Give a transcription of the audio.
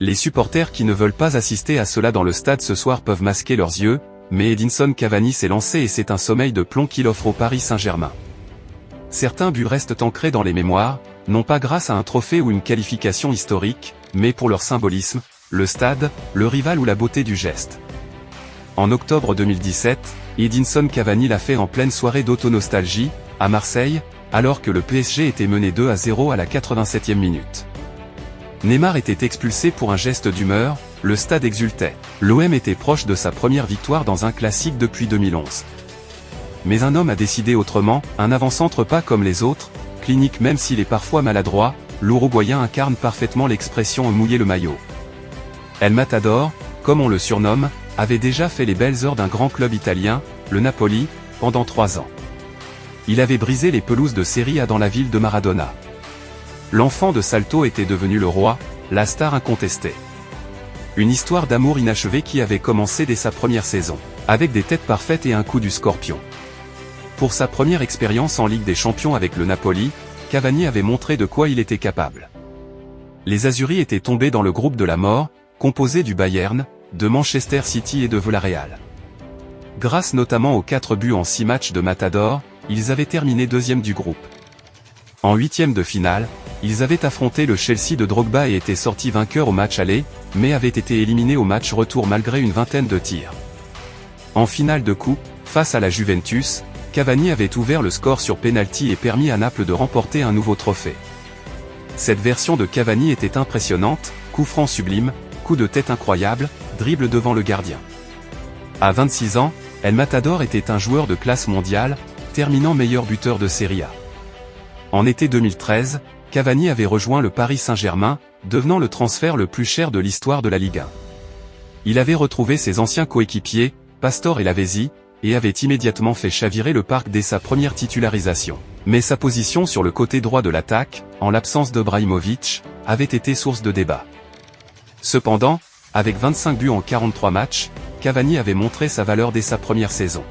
Les supporters qui ne veulent pas assister à cela dans le stade ce soir peuvent masquer leurs yeux, mais Edinson Cavani s'est lancé et c'est un sommeil de plomb qu'il offre au Paris Saint-Germain. Certains buts restent ancrés dans les mémoires, non pas grâce à un trophée ou une qualification historique, mais pour leur symbolisme, le stade, le rival ou la beauté du geste. En octobre 2017, Edinson Cavani l'a fait en pleine soirée d'autonostalgie, à Marseille, alors que le PSG était mené 2-0 à la 87e minute. Neymar était expulsé pour un geste d'humeur, le stade exultait. L'OM était proche de sa première victoire dans un classique depuis 2011. Mais un homme a décidé autrement, un avant-centre pas comme les autres, clinique même s'il est parfois maladroit, l'Uruguayen incarne parfaitement l'expression mouiller le maillot. El Matador, comme on le surnomme, avait déjà fait les belles heures d'un grand club italien, le Napoli, pendant 3 ans. Il avait brisé les pelouses de Serie A dans la ville de Maradona. L'enfant de Salto était devenu le roi, la star incontestée. Une histoire d'amour inachevée qui avait commencé dès sa première saison, avec des têtes parfaites et un coup du scorpion. Pour sa première expérience en Ligue des Champions avec le Napoli, Cavani avait montré de quoi il était capable. Les Azuris étaient tombés dans le groupe de la mort, composé du Bayern, de Manchester City et de Villarreal. Grâce notamment aux 4 buts en 6 matchs de Matador, ils avaient terminé 2e du groupe. En 8e de finale, ils avaient affronté le Chelsea de Drogba et étaient sortis vainqueurs au match aller, mais avaient été éliminés au match retour malgré une vingtaine de tirs. En finale de coupe, face à la Juventus, Cavani avait ouvert le score sur pénalty et permis à Naples de remporter un nouveau trophée. Cette version de Cavani était impressionnante, coup franc sublime, coup de tête incroyable, dribble devant le gardien. À 26 ans, El Matador était un joueur de classe mondiale, terminant meilleur buteur de Serie A. En été 2013, Cavani avait rejoint le Paris Saint-Germain, devenant le transfert le plus cher de l'histoire de la Ligue 1. Il avait retrouvé ses anciens coéquipiers, Pastore et Lavezzi, et avait immédiatement fait chavirer le parc dès sa première titularisation. Mais sa position sur le côté droit de l'attaque, en l'absence de Brahimovic, avait été source de débat. Cependant, avec 25 buts en 43 matchs, Cavani avait montré sa valeur dès sa première saison.